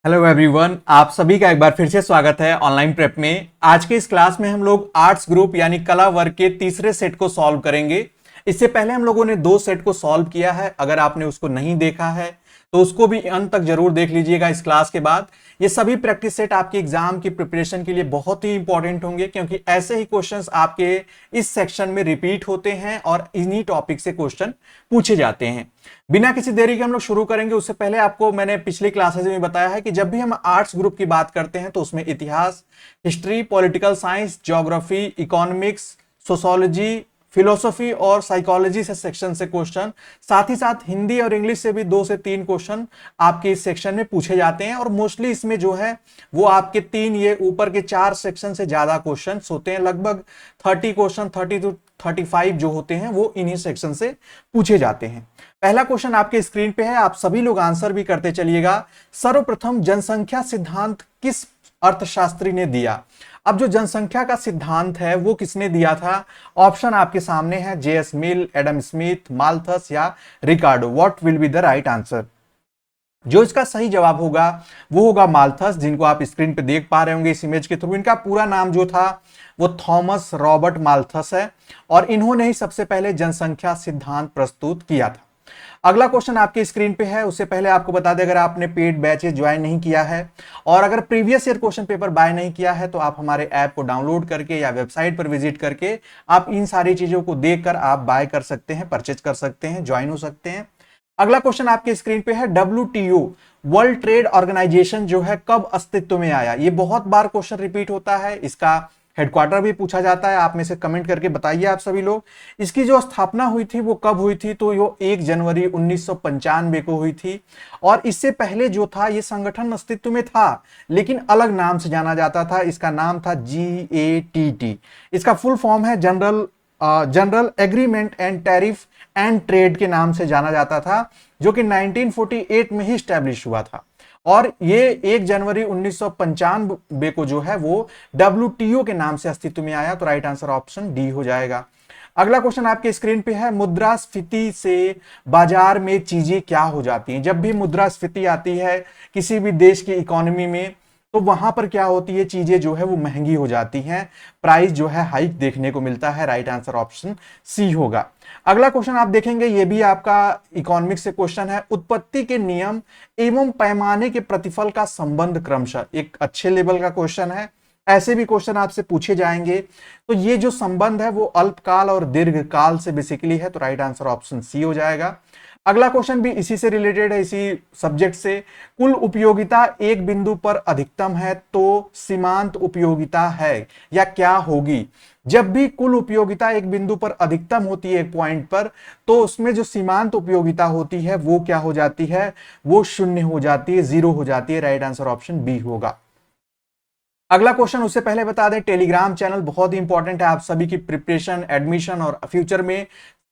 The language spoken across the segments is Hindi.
हेलो एवरीवन, आप सभी का एक बार फिर से स्वागत है ऑनलाइन प्रेप में। आज के इस क्लास में हम लोग आर्ट्स ग्रुप यानी कला वर्ग के तीसरे सेट को सॉल्व करेंगे। इससे पहले हम लोगों ने दो सेट को सॉल्व किया है। अगर आपने उसको नहीं देखा है तो उसको भी अंत तक जरूर देख लीजिएगा इस क्लास के बाद। ये सभी प्रैक्टिस सेट आपके एग्जाम की प्रिपरेशन के लिए बहुत ही इंपॉर्टेंट होंगे, क्योंकि ऐसे ही क्वेश्चंस आपके इस सेक्शन में रिपीट होते हैं और इन्हीं टॉपिक से क्वेश्चन पूछे जाते हैं। बिना किसी देरी के हम लोग शुरू करेंगे। उससे पहले आपको मैंने पिछली क्लासेस में बताया है कि जब भी हम आर्ट्स ग्रुप की बात करते हैं तो उसमें इतिहास, history, political science, geography, economics, sociology, philosophy और साइकोलॉजी से सेक्शन से क्वेश्चन, साथ ही साथ हिंदी और इंग्लिश से भी 2 से 3 क्वेश्चन आपके इस सेक्शन में पूछे जाते हैं। और मोस्टली इसमें जो है वो आपके 3 ये ऊपर के 4 सेक्शन से ज्यादा क्वेश्चन होते हैं। लगभग 30 क्वेश्चन 30 to 35 जो होते हैं वो इन्हीं सेक्शन से पूछे जाते हैं। पहला क्वेश्चन आपके स्क्रीन पे है, आप सभी लोग आंसर भी करते चलिएगा। सर्वप्रथम जनसंख्या सिद्धांत किस अर्थशास्त्री ने दिया? अब जो जनसंख्या का सिद्धांत है वो किसने दिया था? ऑप्शन आपके सामने है, J S Mill, Adam Smith, Malthus या Ricardo. What will be the right answer? जो इसका सही जवाब होगा वो होगा माल्थस, जिनको आप स्क्रीन पे देख पा रहे होंगे इस इमेज के थ्रू। इनका पूरा नाम जो था वो थॉमस रॉबर्ट माल्थस है और इन्होंने ही सबसे पहले जनसंख्या सिद्धांत प्रस्तुत किया था। अगला क्वेश्चन आपके स्क्रीन पे है। उससे पहले आपको बता दें, अगर आपने पेड बैचेस ज्वाइन नहीं किया है और अगर प्रीवियस ईयर क्वेश्चन पेपर बाय नहीं किया है तो आप हमारे ऐप को डाउनलोड करके या वेबसाइट पर विजिट करके आप इन सारी चीजों को देखकर आप बाय कर सकते हैं, परचेज कर सकते हैं, ज्वाइन हो सकते हैं। अगला क्वेश्चन आपके स्क्रीन पे है, WTO वर्ल्ड ट्रेड ऑर्गेनाइजेशन जो है कब अस्तित्व में आया? ये बहुत बार क्वेश्चन रिपीट होता है, इसका हेडक्वार्टर भी पूछा जाता है। आप में से कमेंट करके बताइए आप सभी लोग। इसकी जो स्थापना हुई थी वो कब हुई थी? तो ये 1 जनवरी 1995 को हुई थी। और इससे पहले जो था ये संगठन अस्तित्व में था लेकिन अलग नाम से जाना जाता था। इसका नाम था GATT। इसका फुल फॉर्म है general agreement and tariff and trade के नाम से जाना जाता था, जो कि 1948 में ही स्टैब्लिश हुआ था। और ये 1 जनवरी 1995 को जो है वो WTO के नाम से अस्तित्व में आया। तो राइट आंसर ऑप्शन डी हो जाएगा। अगला क्वेश्चन आपके स्क्रीन पे है, मुद्रास्फीति से बाजार में चीजें क्या हो जाती हैं? जब भी मुद्रास्फीति आती है किसी भी देश की इकोनॉमी में तो वहां पर क्या होती है, चीजें जो है वो महंगी हो जाती हैं, प्राइस जो है हाइक देखने को मिलता है। राइट आंसर ऑप्शन सी होगा। अगला क्वेश्चन आप देखेंगे, ये भी आपका इकोनॉमिक्स से क्वेश्चन है, उत्पत्ति के नियम एवं पैमाने के प्रतिफल का संबंध क्रमशः। एक अच्छे लेवल का क्वेश्चन है, ऐसे भी क्वेश्चन आपसे पूछे जाएंगे। तो ये जो संबंध है वो अल्पकाल और दीर्घकाल से बेसिकली है। तो राइट आंसर ऑप्शन सी हो जाएगा। अगला क्वेश्चन भी इसी से रिलेटेड है, इसी सब्जेक्ट से। कुल उपयोगिता एक बिंदु पर अधिकतम है तो सीमांत उपयोगिता है या क्या होगी? जब भी कुल उपयोगिता एक बिंदु पर अधिकतम होती है एक पॉइंट पर, तो उसमें जो सीमांत उपयोगिता होती है वो क्या हो जाती है? वो शून्य हो जाती है, 0 हो जाती है। राइट आंसर ऑप्शन बी होगा। अगला क्वेश्चन, उससे पहले बता दें, टेलीग्राम चैनल बहुत ही इंपॉर्टेंट है आप सभी की प्रिपरेशन, एडमिशन और फ्यूचर में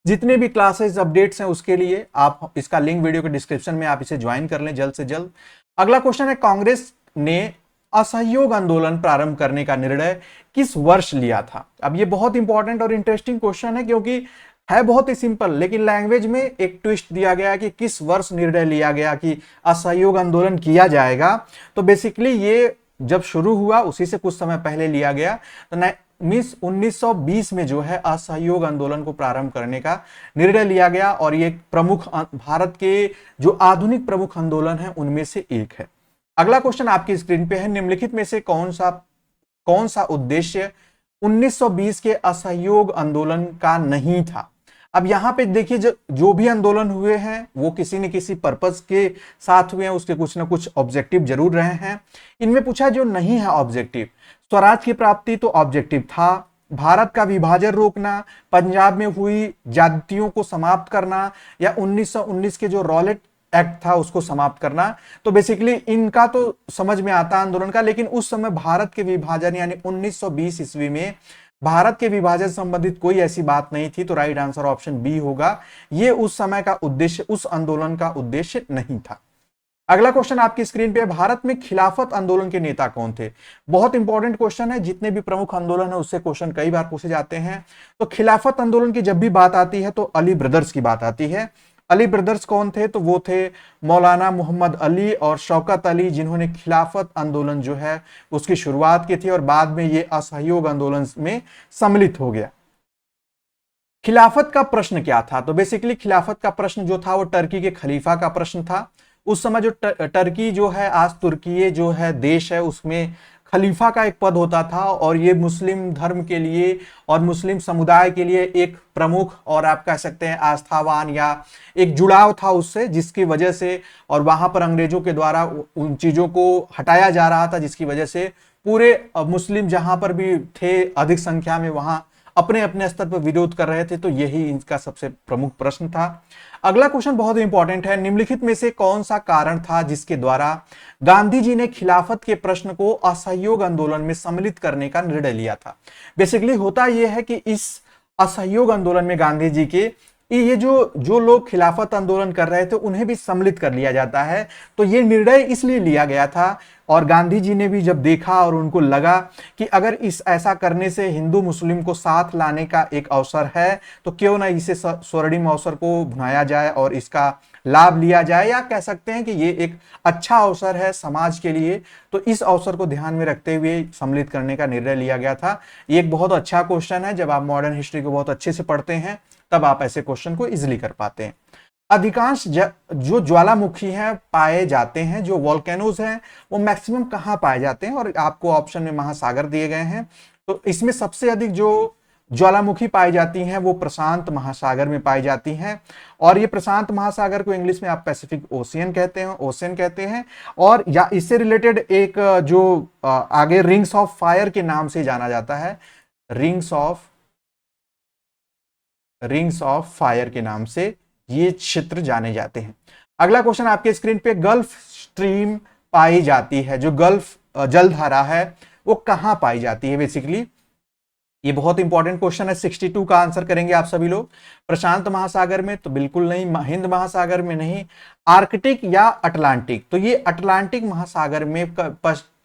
जितने भी क्लासेस अपडेट्स हैं उसके लिए। आप इसका लिंक वीडियो के डिस्क्रिप्शन में आप इसे ज्वाइन कर लें जल्द से जल्द। अगला क्वेश्चन है, कांग्रेस ने असहयोग आंदोलन प्रारंभ करने का निर्णय किस वर्ष लिया था? अब ये बहुत इंपॉर्टेंट और इंटरेस्टिंग क्वेश्चन है, क्योंकि है बहुत ही सिंपल लेकिन लैंग्वेज में एक ट्विस्ट दिया गया कि किस वर्ष निर्णय लिया गया कि असहयोग आंदोलन किया जाएगा। तो बेसिकली ये जब शुरू हुआ उसी से कुछ समय पहले लिया गया। तो 1920 में जो है असहयोग आंदोलन को प्रारंभ करने का निर्णय लिया गया और ये प्रमुख भारत के जो आधुनिक प्रमुख आंदोलन है उनमें से एक है। अगला क्वेश्चन आपकी स्क्रीन पे है, निम्नलिखित में से कौन सा उद्देश्य 1920 के असहयोग आंदोलन का नहीं था? अब यहां पे देखिए, जो भी आंदोलन हुए हैं वो किसी न किसी पर्पस के साथ हुए हैं, उसके कुछ ना कुछ ऑब्जेक्टिव जरूर रहे हैं। इनमें पूछा जो नहीं है ऑब्जेक्टिव, स्वराज की प्राप्ति तो ऑब्जेक्टिव था, भारत का विभाजन रोकना, पंजाब में हुई ज्यादतियों को समाप्त करना या 1919 के जो रॉलेट एक्ट था उसको समाप्त करना। तो बेसिकली इनका तो समझ में आता आंदोलन का, लेकिन उस समय भारत के विभाजन यानी 1920 ईस्वी में भारत के विभाजन संबंधित कोई ऐसी बात नहीं थी। तो राइट आंसर ऑप्शन बी होगा, ये उस समय का उद्देश्य, उस आंदोलन का उद्देश्य नहीं था। अगला क्वेश्चन आपकी स्क्रीन पे है, भारत में खिलाफत आंदोलन के नेता कौन थे? बहुत इंपॉर्टेंट क्वेश्चन है, जितने भी प्रमुख आंदोलन है उससे क्वेश्चन कई बार पूछे जाते हैं। तो खिलाफत आंदोलन की जब भी बात आती है तो अली ब्रदर्स की बात आती है। अली ब्रदर्स कौन थे? तो वो थे मौलाना मोहम्मद अली और शौकत अली, जिन्होंने खिलाफत आंदोलन जो है उसकी शुरुआत की थी और बाद में ये असहयोग आंदोलन में सम्मिलित हो गया। खिलाफत का प्रश्न क्या था? तो बेसिकली खिलाफत का प्रश्न जो था वो टर्की के खलीफा का प्रश्न था। उस समय जो टर्की जो है, आज तुर्की जो है देश है, उसमें खलीफा का एक पद होता था और ये मुस्लिम धर्म के लिए और मुस्लिम समुदाय के लिए एक प्रमुख और आप कह सकते हैं आस्थावान या एक जुड़ाव था उससे, जिसकी वजह से और वहां पर अंग्रेजों के द्वारा उन चीजों को हटाया जा रहा था, जिसकी वजह से पूरे मुस्लिम जहां पर भी थे अधिक संख्या में वहां अपने अपने स्तर पर विरोध कर रहे थे। तो यही इनका सबसे प्रमुख प्रश्न था। अगला क्वेश्चन बहुत इंपॉर्टेंट है। निम्नलिखित में से कौन सा कारण था जिसके द्वारा गांधी जी ने खिलाफत के प्रश्न को असहयोग आंदोलन में सम्मिलित करने का निर्णय लिया था? बेसिकली होता यह है कि इस असहयोग आंदोलन में गांधी जी के ये जो जो लोग खिलाफत आंदोलन कर रहे थे उन्हें भी सम्मिलित कर लिया जाता है। तो ये निर्णय इसलिए लिया गया था और गांधी जी ने भी जब देखा और उनको लगा कि अगर इस ऐसा करने से हिंदू मुस्लिम को साथ लाने का एक अवसर है तो क्यों ना इसे स्वर्णिम अवसर को भुनाया जाए और इसका लाभ लिया जाए, या कह सकते हैं कि ये एक अच्छा अवसर है समाज के लिए। तो इस अवसर को ध्यान में रखते हुए सम्मिलित करने का निर्णय लिया गया था। ये एक बहुत अच्छा क्वेश्चन है। जब आप मॉडर्न हिस्ट्री को बहुत अच्छे से पढ़ते हैं तब आप ऐसे क्वेश्चन को इजिली कर पाते हैं। अधिकांश जो ज्वालामुखी हैं पाए जाते हैं, जो वॉल्केनोज हैं, वो मैक्सिमम कहां पाए जाते हैं? और आपको ऑप्शन में महासागर दिए गए हैं। तो इसमें सबसे अधिक जो ज्वालामुखी पाई जाती हैं वो प्रशांत महासागर में पाई जाती हैं। और ये प्रशांत महासागर को इंग्लिश में आप पैसिफिक ओशियन कहते हैं। और या इससे रिलेटेड एक जो आगे रिंग्स ऑफ फायर के नाम से जाना जाता है, रिंग्स ऑफ फायर के नाम से ये क्षेत्र जाने जाते हैं। अगला क्वेश्चन आपके स्क्रीन पे, गल्फ स्ट्रीम पाई जाती है, जो गल्फ जलधारा है वो कहां पाई जाती है? बेसिकली ये बहुत इंपॉर्टेंट क्वेश्चन है। 62 का आंसर करेंगे आप सभी लोग। प्रशांत महासागर में तो बिल्कुल नहीं, हिंद महासागर में नहीं, आर्कटिक या अटलांटिक। तो ये अटलांटिक महासागर में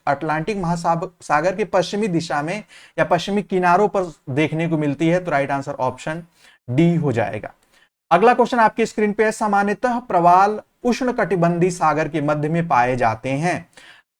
अटलांटिक महासागर के पश्चिमी दिशा में या पश्चिमी किनारों पर देखने को मिलती है। तो राइट आंसर ऑप्शन डी हो जाएगा। अगला क्वेश्चन आपकी स्क्रीन पे है, सामान्यतः प्रवाल उष्णकटिबंधीय सागर के मध्य में पाए जाते हैं।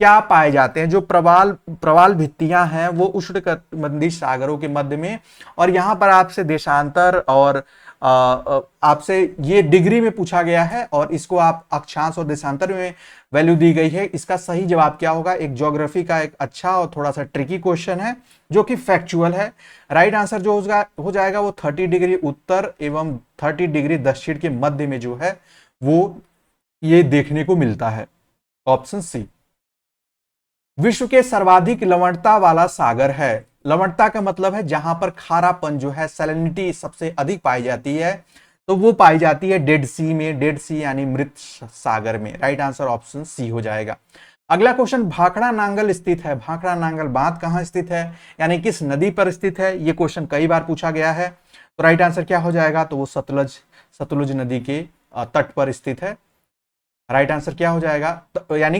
क्या पाए जाते हैं? जो प्रवाल भित्तियां हैं वो उष्णकटिबंधीय सागरों के मध्य में। और यहां पर आपसे देशांतर और आपसे ये डिग्री में पूछा गया है और इसको आप अक्षांश और देशांतर में वैल्यू दी गई है। इसका सही जवाब क्या होगा? एक ज्योग्राफी का एक अच्छा और थोड़ा सा ट्रिकी क्वेश्चन है जो कि फैक्चुअल है। राइट आंसर जो हो जाएगा वो 30 डिग्री उत्तर एवं 30 डिग्री दक्षिण के मध्य में जो है वो ये देखने को मिलता है। Option C. विश्व के सर्वाधिक लवणता वाला सागर है। लवणता का मतलब है जहां पर खारापन जो है, सैलिनिटी सबसे अधिक पाई जाती है, तो वो पाई जाती है डेड सी में, डेड सी यानी मृत सागर में। राइट आंसर ऑप्शन सी हो जाएगा। अगला क्वेश्चन, भाखड़ा नांगल स्थित है। भाखड़ा नांगल बांध कहां स्थित है, यानी किस नदी पर स्थित है? ये क्वेश्चन कई बार पूछा गया है। तो राइट आंसर क्या हो जाएगा? तो वो सतलुज नदी के तट पर स्थित है। राइट आंसर क्या हो जाएगा? यानी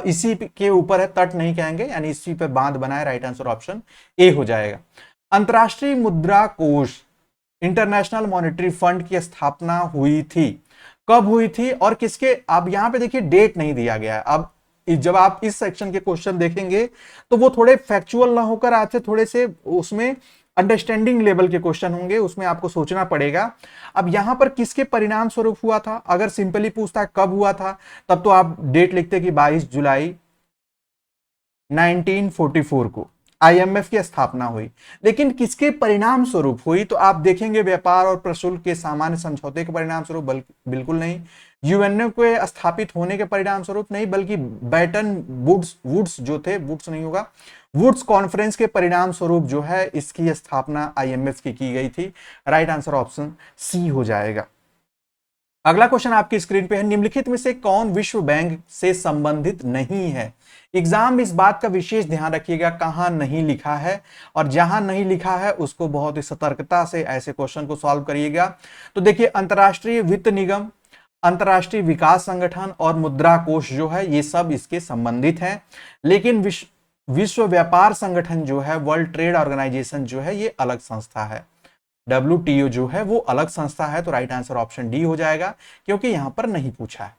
इसी के ऊपर है, तट नहीं कहेंगे, यानी इसी पे बांध बना है। राइट आंसर ऑप्शन ए हो जाएगा। अंतरराष्ट्रीय मुद्रा कोष, इंटरनेशनल मॉनेटरी फंड की स्थापना हुई थी, कब हुई थी और किसके? अब यहां पे देखिए डेट नहीं दिया गया है। अब जब आप इस सेक्शन के क्वेश्चन देखेंगे तो वो थोड़े फैक्चुअल ना होकर आपसे थोड़े से उसमें अंडरस्टैंडिंग लेवल के क्वेश्चन होंगे, उसमें आपको सोचना पड़ेगा। अब यहां पर किसके परिणाम स्वरूप हुआ था? अगर सिंपली पूछता है कब हुआ था, तब तो आप डेट लिखते कि 22 जुलाई 1944 को आईएमएफ की स्थापना हुई। लेकिन किसके परिणाम स्वरूप हुई? तो आप देखेंगे व्यापार और प्रशुल्क के सामान्य समझौते के परिणाम स्वरूप बिल्कुल नहीं, यूएनओ के स्थापित होने के परिणाम स्वरूप नहीं, बल्कि बैटन वुड्स जो थे, वुड्स नहीं होगा, वुड्स कॉन्फ्रेंस के परिणाम स्वरूप जो है इसकी स्थापना आईएमएफ की गई थी। राइट आंसर ऑप्शन सी हो जाएगा। अगला क्वेश्चन आपकी स्क्रीन पे है, निम्नलिखित में से कौन विश्व बैंक से संबंधित नहीं है? एग्जाम में इस बात का विशेष ध्यान रखिएगा कहां नहीं लिखा है, और जहां नहीं लिखा है उसको बहुत ही सतर्कता से ऐसे क्वेश्चन को सॉल्व करिएगा। तो देखिए, अंतरराष्ट्रीय वित्त निगम, अंतरराष्ट्रीय विकास संगठन और मुद्रा कोष जो है ये सब इसके संबंधित हैं। लेकिन विश्व व्यापार संगठन जो है, वर्ल्ड ट्रेड ऑर्गेनाइजेशन जो है, ये अलग संस्था है। WTO जो है वो अलग संस्था है, तो राइट आंसर ऑप्शन डी हो जाएगा, क्योंकि यहां पर नहीं पूछा है।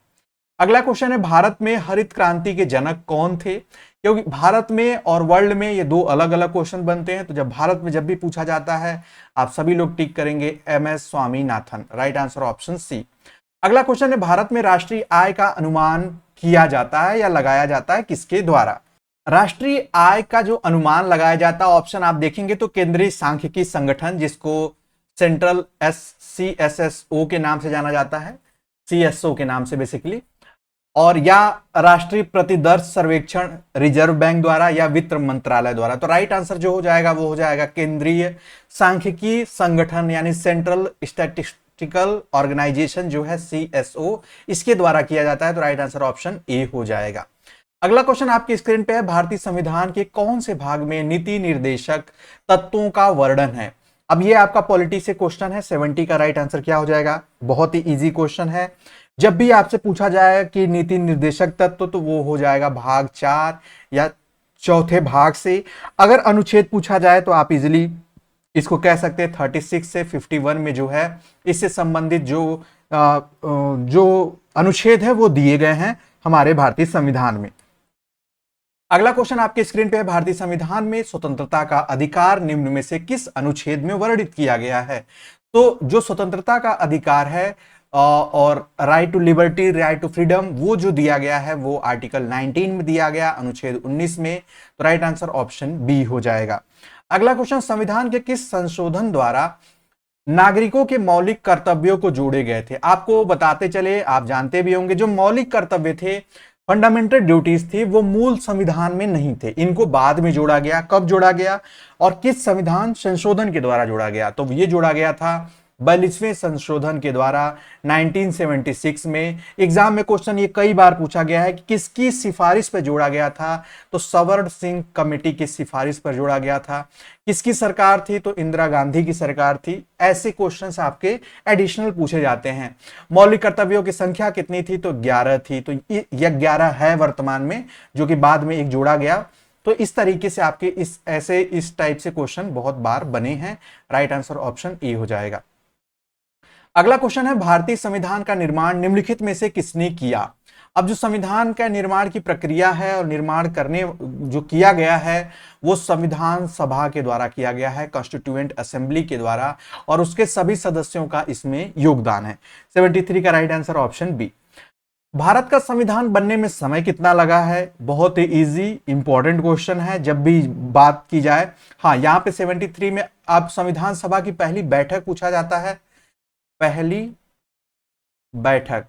अगला क्वेश्चन है, भारत में हरित क्रांति के जनक कौन थे? क्योंकि भारत में और वर्ल्ड में ये दो अलग अलग क्वेश्चन बनते हैं, तो जब भारत में जब भी पूछा जाता है आप सभी लोग टिक करेंगे MS Swaminathan, right answer option C. अगला क्वेश्चन है, भारत में राष्ट्रीय आय का अनुमान किया जाता है या लगाया जाता है किसके द्वारा? राष्ट्रीय आय का जो अनुमान लगाया जाता है, ऑप्शन आप देखेंगे तो केंद्रीय सांख्यिकी संगठन, जिसको सेंट्रल CSSO के नाम से जाना जाता है, CSO के नाम से बेसिकली, और या राष्ट्रीय प्रतिदर्श सर्वेक्षण रिजर्व बैंक द्वारा या वित्त मंत्रालय द्वारा। तो राइट आंसर जो हो जाएगा वो हो जाएगा केंद्रीय सांख्यिकी संगठन यानी सेंट्रल स्टैटिस्टिकल ऑर्गेनाइजेशन जो है CSO, इसके द्वारा किया जाता है, तो राइट आंसर ऑप्शन ए हो जाएगा। अगला क्वेश्चन आपकी स्क्रीन पे है, भारतीय संविधान के कौन से भाग में नीति निर्देशक तत्वों का वर्णन है? अब ये आपका पॉलिटी से क्वेश्चन है, 70 का राइट आंसर क्या हो जाएगा? बहुत ही इजी क्वेश्चन है। जब भी आपसे पूछा जाए कि नीति निर्देशक तत्व, तो वो हो जाएगा भाग 4 या चौथे भाग से। अगर अनुच्छेद पूछा जाए तो आप इजिली इसको कह सकते हैं 36 से 51 में जो है इससे संबंधित जो अनुच्छेद है वो दिए गए हैं हमारे भारतीय संविधान में। अगला क्वेश्चन आपके स्क्रीन पे है, भारतीय संविधान में स्वतंत्रता का अधिकार निम्न में से किस अनुच्छेद में वर्णित किया गया है? तो जो स्वतंत्रता का अधिकार है और right to liberty, right to freedom, वो जो दिया गया है वो आर्टिकल 19 में दिया गया, अनुच्छेद 19 में, तो राइट आंसर ऑप्शन बी हो जाएगा। अगला क्वेश्चन, संविधान के किस संशोधन द्वारा नागरिकों के मौलिक कर्तव्यों को जोड़े गए थे? आपको बताते चले, आप जानते भी होंगे, जो मौलिक कर्तव्य थे, फंडामेंटल ड्यूटीज थी, वो मूल संविधान में नहीं थे, इनको बाद में जोड़ा गया। कब जोड़ा गया और किस संविधान संशोधन के द्वारा जोड़ा गया? तो ये जोड़ा गया था 42वें संशोधन के द्वारा 1976 में। एग्जाम में क्वेश्चन ये कई बार पूछा गया है कि किसकी सिफारिश पर जोड़ा गया था? तो सवर्ण सिंह कमेटी की सिफारिश पर जोड़ा गया था। किसकी सरकार थी? तो इंदिरा गांधी की सरकार थी। ऐसे क्वेश्चंस आपके एडिशनल पूछे जाते हैं। मौलिक कर्तव्यों की संख्या कितनी थी? तो 11 थी। तो ये 11 है वर्तमान में, जो कि बाद में एक जोड़ा गया। तो इस तरीके से आपके इस टाइप से क्वेश्चन बहुत बार बने हैं। राइट आंसर ऑप्शन ए हो जाएगा। अगला क्वेश्चन है, भारतीय संविधान का निर्माण निम्नलिखित में से किसने किया? अब जो संविधान का निर्माण की प्रक्रिया है और निर्माण करने जो किया गया है वो संविधान सभा के द्वारा किया गया है, कॉन्स्टिट्यूएंट असेंबली के द्वारा, और उसके सभी सदस्यों का इसमें योगदान है। 73 का right answer option B. Bharat का संविधान बनने में समय कितना लगा है? बहुत ही इजी इंपॉर्टेंट क्वेश्चन है जब भी बात की जाए। हाँ, यहाँ पे 73 में अब संविधान सभा की पहली बैठक पूछा जाता है। पहली बैठक,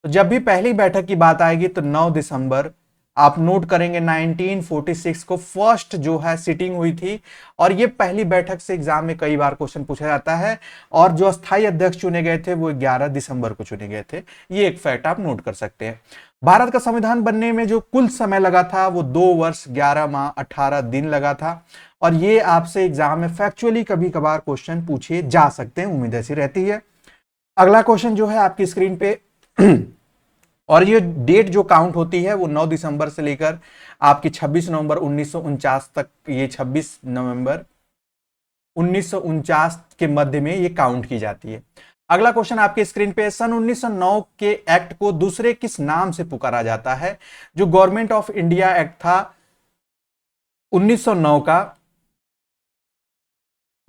तो जब भी पहली बैठक की बात आएगी तो 9 दिसंबर आप नोट करेंगे 1946 को फर्स्ट जो है सिटिंग हुई थी, और ये पहली बैठक से एग्जाम में कई बार क्वेश्चन पूछा जाता है। और जो अस्थायी अध्यक्ष चुने गए थे वो 11 दिसंबर को चुने गए थे। ये एक फैक्ट आप नोट कर सकते हैं। भारत का संविधान बनने में जो कुल समय लगा था वो 2 वर्ष 11 माह 18 दिन लगा था। और ये आपसे एग्जाम में फैक्चुअली कभी कभार क्वेश्चन पूछे जा सकते हैं, उम्मीद ऐसी रहती है। अगला क्वेश्चन जो है आपकी स्क्रीन पे और ये डेट जो काउंट होती है वो 9 दिसंबर से लेकर आपकी 26 नवंबर 1949 तक, ये 26 नवंबर 1949 के मध्य में ये काउंट की जाती है। अगला क्वेश्चन आपके स्क्रीन पे, सन 1909 के एक्ट को दूसरे किस नाम से पुकारा जाता है? जो गवर्नमेंट ऑफ इंडिया एक्ट था 1909 का,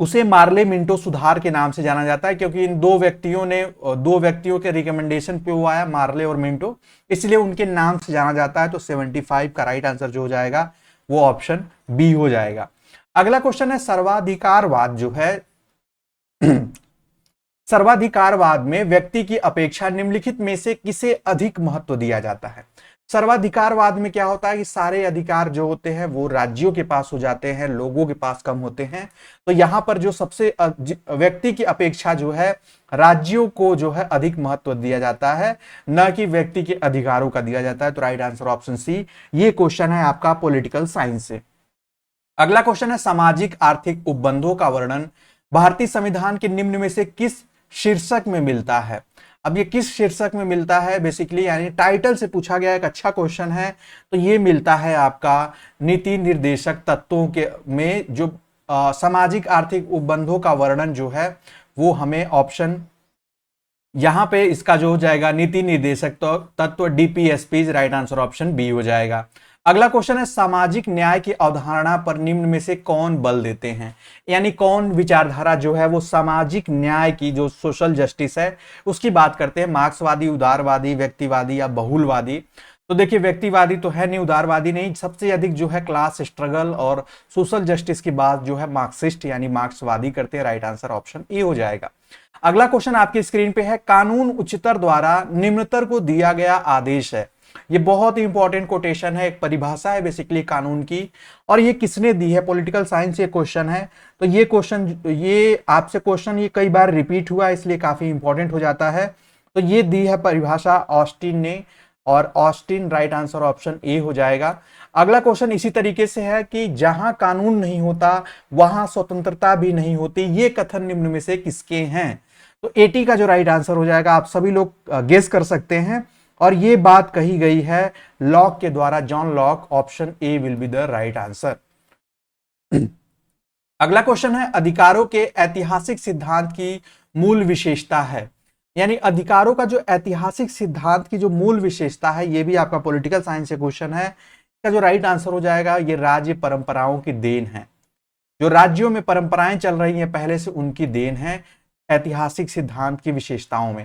उसे मार्ले मिंटो सुधार के नाम से जाना जाता है, क्योंकि इन दो व्यक्तियों के रिकमेंडेशन पे वो आया, मार्ले और मिंटो, इसलिए उनके नाम से जाना जाता है। तो 75 का राइट आंसर जो हो जाएगा वो ऑप्शन बी हो जाएगा। अगला क्वेश्चन है, सर्वाधिकारवाद जो है सर्वाधिकारवाद में व्यक्ति की अपेक्षा निम्नलिखित में से किसे अधिक महत्व दिया जाता है? सर्वाधिकारवाद में क्या होता है कि सारे अधिकार जो होते हैं वो राज्यों के पास हो जाते हैं, लोगों के पास कम होते हैं। तो यहां पर जो सबसे व्यक्ति की अपेक्षा जो है राज्यों को जो है अधिक महत्व दिया जाता है, न कि व्यक्ति के अधिकारों का दिया जाता है। तो राइट आंसर ऑप्शन सी। ये क्वेश्चन है आपका पॉलिटिकल साइंस से। अगला क्वेश्चन है, सामाजिक आर्थिक उपबंधों का वर्णन भारतीय संविधान के निम्न में से किस शीर्षक में मिलता है? अब ये किस शीर्षक में मिलता है, बेसिकली यानी टाइटल से पूछा गया एक अच्छा क्वेश्चन है। तो ये मिलता है आपका नीति निर्देशक तत्वों के में, जो सामाजिक आर्थिक उपबंधों का वर्णन जो है वो हमें ऑप्शन यहां पे इसका जो हो जाएगा नीति निर्देशक तो तत्व DPSP, right answer option B हो जाएगा। अगला क्वेश्चन है सामाजिक न्याय की अवधारणा पर निम्न में से कौन बल देते हैं, यानी कौन विचारधारा जो है वो सामाजिक न्याय की जो सोशल जस्टिस है उसकी बात करते हैं। मार्क्सवादी, उदारवादी, व्यक्तिवादी या बहुलवादी। तो देखिए व्यक्तिवादी तो है नहीं, उदारवादी नहीं, सबसे अधिक जो है क्लास स्ट्रगल और सोशल जस्टिस की बात जो है मार्क्सिस्ट यानी मार्क्सवादी करते हैं। राइट आंसर ऑप्शन ए हो जाएगा। अगला क्वेश्चन आपकी स्क्रीन पे है कानून उच्चतर द्वारा निम्नतर को दिया गया आदेश है। ये बहुत ही इंपॉर्टेंट कोटेशन है, एक परिभाषा है बेसिकली कानून की, और ये किसने दी है, पॉलिटिकल साइंस ये क्वेश्चन है। तो ये क्वेश्चन, ये आपसे क्वेश्चन ये कई बार रिपीट हुआ इसलिए काफी इंपॉर्टेंट हो जाता है। तो ये दी है परिभाषा ऑस्टिन ने, और Austin right answer option A हो जाएगा। अगला क्वेश्चन इसी तरीके से है कि जहां कानून नहीं होता वहां स्वतंत्रता भी नहीं होती, ये कथन निम्न में से किसके हैं। तो 80 का जो राइट आंसर हो जाएगा, आप सभी लोग गेस कर सकते हैं, और ये बात कही गई है लॉक के द्वारा, John Locke. Option A will be the right answer. अगला क्वेश्चन है अधिकारों के ऐतिहासिक सिद्धांत की मूल विशेषता है, यानी अधिकारों का जो ऐतिहासिक सिद्धांत की जो मूल विशेषता है, ये भी आपका पॉलिटिकल साइंस से क्वेश्चन है। इसका जो राइट आंसर हो जाएगा ये राज्य परंपराओं की देन है। जो राज्यों में परंपराएं चल रही हैं पहले से, उनकी देन है ऐतिहासिक सिद्धांत की विशेषताओं में।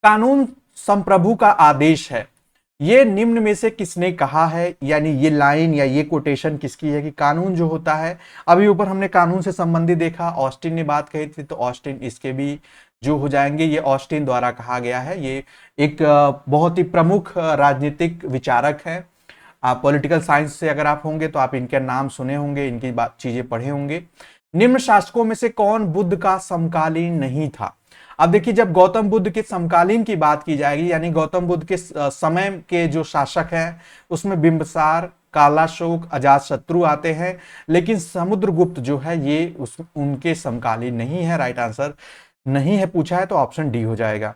कानून संप्रभु का आदेश है, ये निम्न में से किसने कहा है, यानी ये लाइन या ये कोटेशन किसकी है कि कानून जो होता है, अभी ऊपर हमने कानून से संबंधित देखा, ऑस्टिन ने बात कही थी, तो ऑस्टिन इसके भी जो हो जाएंगे, ये ऑस्टिन द्वारा कहा गया है। ये एक बहुत ही प्रमुख राजनीतिक विचारक है। आप पॉलिटिकल साइंस से अगर आप होंगे तो आप इनके नाम सुने होंगे, इनकी बात चीजें पढ़े होंगे। निम्न शासकों में से कौन बुद्ध का समकालीन नहीं था। अब देखिए जब गौतम बुद्ध के समकालीन की बात की जाएगी, यानी गौतम बुद्ध के समय के जो शासक हैं उसमें बिंबिसार, कालाशोक, अजातशत्रु आते हैं, लेकिन समुद्रगुप्त जो है ये उनके समकालीन नहीं है। राइट आंसर नहीं है पूछा है तो ऑप्शन डी हो जाएगा।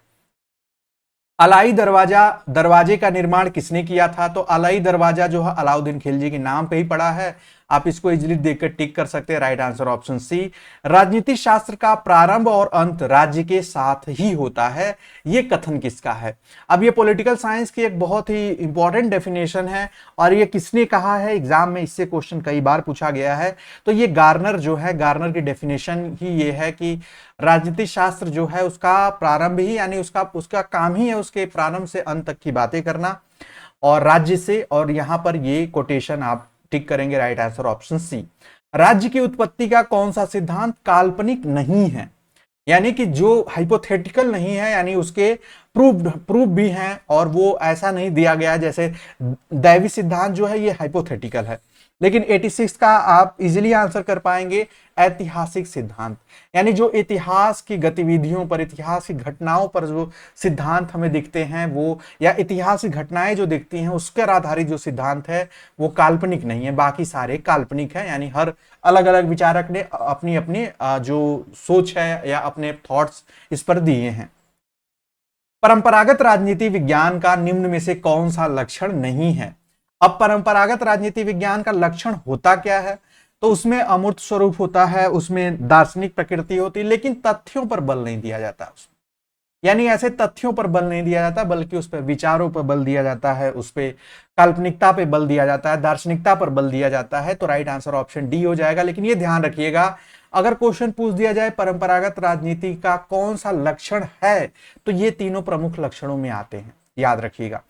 अलाई दरवाजे का निर्माण किसने किया था। तो अलाई दरवाजा जो है अलाउद्दीन खिलजी के नाम पे ही पड़ा है, आप इसको इजीली देखकर टिक कर सकते हैं। Right answer option C. राजनीति शास्त्र का प्रारंभ और अंत राज्य के साथ ही होता है, ये कथन किसका है। अब ये पॉलिटिकल साइंस की एक बहुत ही इंपॉर्टेंट डेफिनेशन है, और ये किसने कहा है, एग्जाम में इससे क्वेश्चन कई बार पूछा गया है। तो ये गार्नर जो है, गार्नर की डेफिनेशन ही ये है कि राजनीति शास्त्र जो है उसका प्रारंभ ही, यानी उसका काम ही है उसके प्रारंभ से अंत तक की बातें करना, और राज्य से, और यहां पर ये कोटेशन आप टिक करेंगे। Right answer option C. राज्य की उत्पत्ति का कौन सा सिद्धांत काल्पनिक नहीं है, यानी कि जो हाइपोथेटिकल नहीं है, यानी उसके प्रूफ भी हैं, और वो ऐसा नहीं दिया गया जैसे दैवी सिद्धांत जो है ये हाइपोथेटिकल है। लेकिन 86 का आप इजीली आंसर कर पाएंगे ऐतिहासिक सिद्धांत, यानी जो इतिहास की गतिविधियों पर, इतिहास की घटनाओं पर जो सिद्धांत हमें दिखते हैं वो, या इतिहास की घटनाएं जो दिखती हैं उस पर आधारित जो सिद्धांत है वो काल्पनिक नहीं है, बाकी सारे काल्पनिक है। यानी हर अलग अलग विचारक ने अपनी अपनी जो सोच है या अपने थॉट्स इस पर दिए हैं। परंपरागत राजनीति विज्ञान का निम्न में से कौन सा लक्षण नहीं है। अब परंपरागत राजनीति विज्ञान का लक्षण होता क्या है, तो उसमें अमूर्त स्वरूप होता है, उसमें दार्शनिक प्रकृति होती है, लेकिन तथ्यों पर बल नहीं दिया जाता उसमें, यानी ऐसे तथ्यों पर बल नहीं दिया जाता, बल्कि उस पर विचारों पर बल दिया जाता है, उस पर काल्पनिकता पे बल दिया जाता है, दार्शनिकता पर बल दिया जाता है। तो राइट आंसर ऑप्शन डी हो जाएगा। लेकिन ये ध्यान रखिएगा, अगर क्वेश्चन पूछ दिया जाए परंपरागत राजनीति का कौन सा लक्षण है, तो ये तीनों प्रमुख लक्षणों में आते हैं, याद रखिएगा।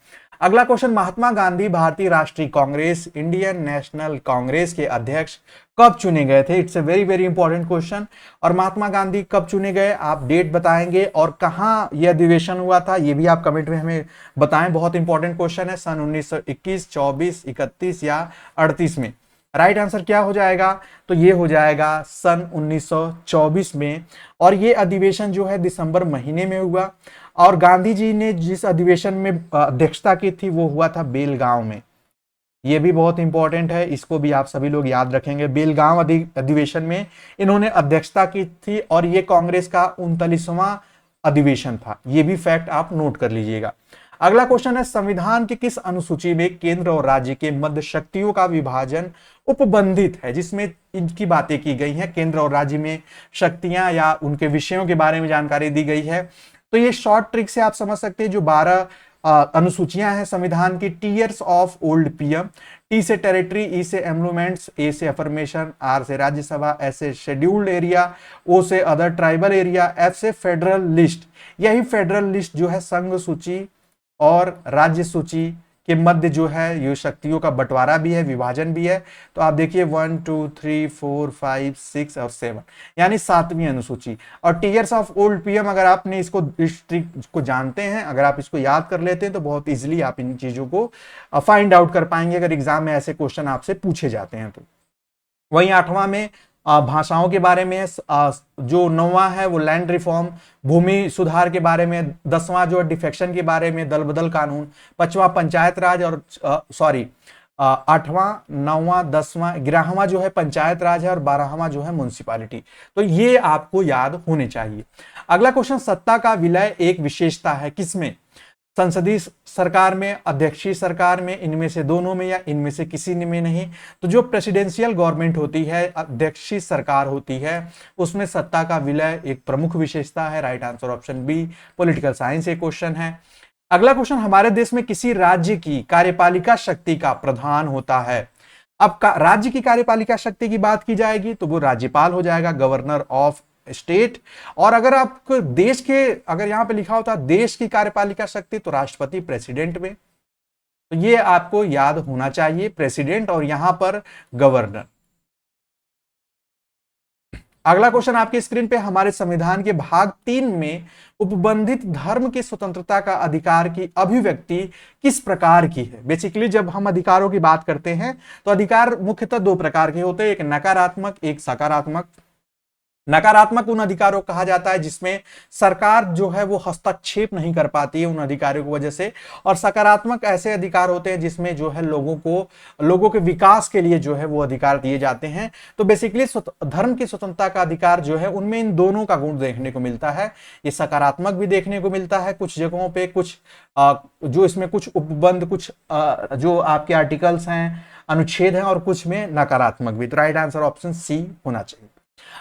अगला क्वेश्चन, महात्मा गांधी भारतीय राष्ट्रीय कांग्रेस, इंडियन नेशनल कांग्रेस के अध्यक्ष कब चुने गए थे। It's a very very important question. और महात्मा गांधी कब चुने गए, आप डेट बताएंगे, और कहां यह अधिवेशन हुआ था ये भी आप कमेंट में हमें बताएं। बहुत इंपॉर्टेंट क्वेश्चन है, सन 1921, 24, 31 या 38 में। राइट आंसर क्या हो जाएगा, तो ये हो जाएगा सन 1924 में। और ये अधिवेशन जो है दिसंबर महीने में हुआ, और गांधी जी ने जिस अधिवेशन में अध्यक्षता की थी वो हुआ था बेलगांव में। ये भी बहुत इंपॉर्टेंट है, इसको भी आप सभी लोग याद रखेंगे। बेलगांव अधिवेशन में इन्होंने अध्यक्षता की थी, और ये कांग्रेस का 39वां अधिवेशन था। ये भी फैक्ट आप नोट कर लीजिएगा। अगला क्वेश्चन है, संविधान की किस अनुसूची में केंद्र और राज्य के मध्य शक्तियों का विभाजन उपबंधित है, जिसमें इनकी बातें की गई हैं, केंद्र और राज्य में शक्तियां या उनके विषयों के बारे में जानकारी दी गई है। तो ये शॉर्ट ट्रिक से आप समझ सकते हैं, जो 12 अनुसूचियां हैं संविधान की, tears of old PM, T से टेरिटरी, ई से एम्लुमेंट्स, ए से अफर्मेशन, आर से राज्यसभा, एस से शेड्यूल्ड एरिया, ओ से अदर ट्राइबल एरिया, एफ से फेडरल लिस्ट। यही फेडरल लिस्ट जो है संघ सूची और राज्य सूची के मध्य जो है ये शक्तियों का बंटवारा भी है, विभाजन भी है। तो आप देखिए 1 2 3 4 5 6 और 7, यानी 7वीं अनुसूची। और टीयर्स ऑफ ओल्ड पीएम, अगर आपने इसको इस ट्रिक को जानते हैं, अगर आप इसको याद कर लेते हैं तो बहुत इजीली आप इन चीजों को फाइंड आउट कर पाएंगे अगर एग्जाम में ऐसे क्वेश्चन आपसे पूछे जाते हैं तो। वहीं 8वां में भाषाओं के बारे में है, जो 9वां है वो लैंड रिफॉर्म, भूमि सुधार के बारे में, 10वां जो है डिफेक्शन के बारे में, दल बदल कानून, 5वां पंचायत राज और 8वां 9वां 10वां 11वां जो है पंचायत राज है और 12वां जो है म्युनिसिपैलिटी। तो ये आपको याद होने चाहिए। अगला क्वेश्चन, सत्ता का विलय एक विशेषता है किसमें? संसदीय सरकार में, अध्यक्षीय सरकार में, इनमें से दोनों में या इनमें से किसी में नहीं। तो जो प्रेसिडेंशियल गवर्नमेंट होती है, अध्यक्षीय सरकार होती है, उसमें सत्ता का विलय एक प्रमुख विशेषता है। Right answer option B, political science ये क्वेश्चन है। अगला क्वेश्चन, हमारे देश में किसी राज्य की कार्यपालिका शक्ति का प्रधान होता है? अब राज्य की कार्यपालिका शक्ति की बात की जाएगी तो वो राज्यपाल हो जाएगा, गवर्नर ऑफ स्टेट। और अगर आपको देश के, अगर यहां पे लिखा होता देश की कार्यपालिका शक्ति, तो राष्ट्रपति प्रेसिडेंट में। तो ये आपको याद होना चाहिए, प्रेसिडेंट और यहां पर गवर्नर। अगला क्वेश्चन आपकी स्क्रीन पे, हमारे संविधान के भाग 3 में उपबंधित धर्म की स्वतंत्रता का अधिकार की अभिव्यक्ति किस प्रकार की है? बेसिकली जब हम अधिकारों की बात करते हैं तो अधिकार मुख्यतः 2 प्रकार के होते हैं, एक नकारात्मक, एक सकारात्मक। नकारात्मक उन अधिकारों को कहा जाता है जिसमें सरकार जो है वो हस्तक्षेप नहीं कर पाती है उन अधिकारों की वजह से, और सकारात्मक ऐसे अधिकार होते हैं जिसमें जो है लोगों के विकास के लिए जो है वो अधिकार दिए जाते हैं। तो बेसिकली धर्म की स्वतंत्रता का अधिकार जो है उनमें इन दोनों का गुण देखने को मिलता है। ये सकारात्मक भी देखने को मिलता है कुछ जगहों पे, कुछ जो इसमें कुछ उपबंध, कुछ जो आपके आर्टिकल्स हैं, अनुच्छेद हैं, और कुछ में नकारात्मक भी। तो राइट आंसर ऑप्शन सी होना चाहिए।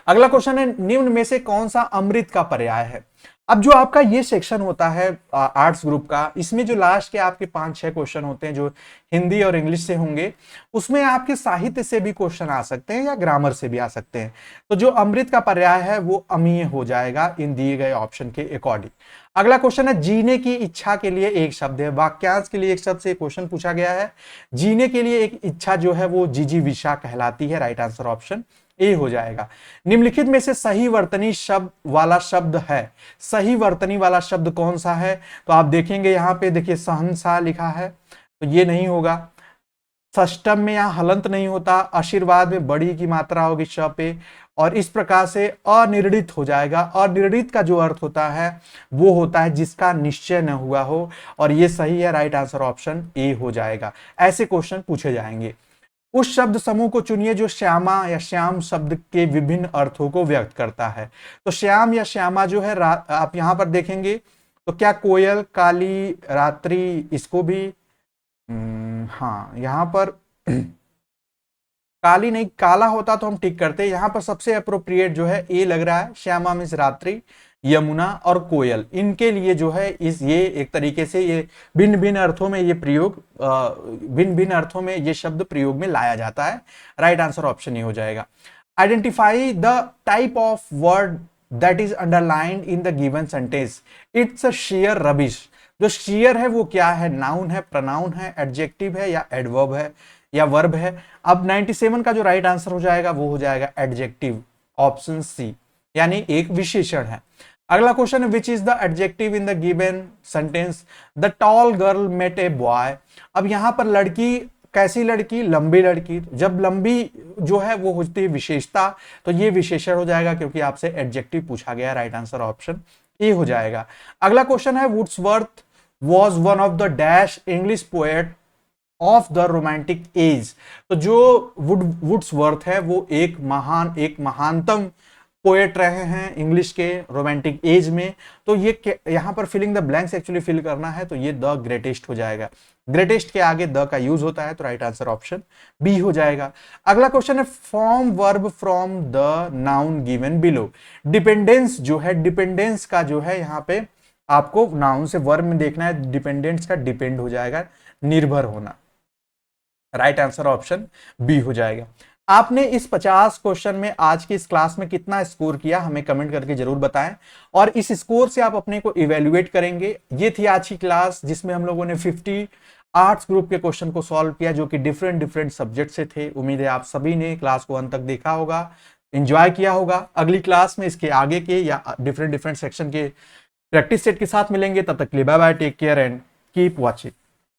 अगला क्वेश्चन है, निम्न में से कौन सा अमृत का पर्याय है? अब जो आपका ये सेक्शन होता है आर्ट्स ग्रुप का, इसमें जो लास्ट के आपके 5-6 क्वेश्चन होते हैं जो हिंदी और इंग्लिश से होंगे, उसमें आपके साहित्य से भी क्वेश्चन आ सकते हैं या ग्रामर से भी आ सकते हैं। तो जो अमृत का पर्याय है वो अमीय हो जाएगा इन दिए गए ऑप्शन के अकॉर्डिंग। अगला क्वेश्चन है, जीने की इच्छा के लिए एक शब्द है। वाक्यांश के लिए एक शब्द से क्वेश्चन पूछा गया है। जीने के लिए एक इच्छा जो है वो जिजीविषा कहलाती है। राइट आंसर ऑप्शन ए हो जाएगा। निम्नलिखित में से सही वर्तनी शब्द वाला शब्द है, सही वर्तनी वाला शब्द कौन सा है? तो आप देखेंगे यहां पे, देखिए सहनशाह लिखा है, तो ये नहीं होगा। षष्टम में यहां हलंत नहीं होता। आशीर्वाद में बड़ी की मात्रा होगी श पे, और इस प्रकार से अनिर्णित हो जाएगा। अनिर्णित का जो अर्थ होता है वो होता है जिसका निश्चय न हुआ हो, और ये सही है। राइट आंसर ऑप्शन ए हो जाएगा। ऐसे क्वेश्चन पूछे जाएंगे। उस शब्द समूह को चुनिए जो श्यामा या श्याम शब्द के विभिन्न अर्थों को व्यक्त करता है। तो श्याम या श्यामा जो है आप यहां पर देखेंगे तो क्या कोयल, काली, रात्रि, इसको भी हाँ यहां पर काली नहीं, काला होता तो हम टिक करते। यहां पर सबसे अप्रोप्रिएट जो है ए लग रहा है। श्यामा मीन्स रात्रि, यमुना और कोयल, इनके लिए जो है ये एक तरीके से ये भिन्न भिन्न अर्थों में ये प्रयोग, भिन्न भिन्न अर्थों में ये शब्द प्रयोग में लाया जाता है। राइट आंसर ऑप्शन ये हो जाएगा। Identify the type of word that is underlined in the given sentence. It's a share rubbish. जो शेयर है वो क्या है? नाउन है, प्रनाउन है, एडजेक्टिव है या एडवर्ब है या वर्ब है? अब 97 का जो राइट आंसर हो जाएगा वो हो जाएगा एडजेक्टिव, ऑप्शन सी, यानी एक विशेषण है। अगला क्वेश्चन है, which is the adjective in the given sentence the tall girl met a boy. अब यहां पर लड़की, कैसी लड़की? लंबी लड़की। जब लंबी जो है वो होती है विशेषता, तो ये विशेषण हो जाएगा क्योंकि आपसे एडजेक्टिव पूछा गया। राइट आंसर ऑप्शन ए हो जाएगा। अगला क्वेश्चन है, Wordsworth was one of the dash English poet of the romantic as. तो जो वुड्सवर्थ है वो एक महानतम पोएट रहे हैं इंग्लिश के रोमांटिक एज में, तो ये यहाँ पर filling the blanks actually fill करना है, तो ये द ग्रेटेस्ट हो जाएगा। ग्रेटेस्ट के आगे द का यूज होता है, तो राइट आंसर ऑप्शन बी हो जाएगा। अगला क्वेश्चन है form verb from the noun given below. Dependence जो है, डिपेंडेंस का जो है यहाँ पे आपको नाउन से वर्ब में देखना है, डिपेंडेंस का डिपेंड हो जाएगा, निर्भर होना। राइट आंसर ऑप्शन बी हो जाएगा। आपने इस 50 क्वेश्चन में आज की इस क्लास में कितना स्कोर किया हमें कमेंट करके जरूर बताएं, और इस स्कोर से आप अपने को इवेल्युएट करेंगे। ये थी आज की क्लास जिसमें हम लोगों ने 50 आर्ट्स ग्रुप के क्वेश्चन को सॉल्व किया, जो कि डिफरेंट डिफरेंट सब्जेक्ट से थे। उम्मीद है आप सभी ने क्लास को अंत तक देखा होगा, एंजॉय किया होगा। अगली क्लास में इसके आगे के या डिफरेंट डिफरेंट सेक्शन के प्रैक्टिस सेट के साथ मिलेंगे। तब तक के लिए bye bye, take care and keep watching.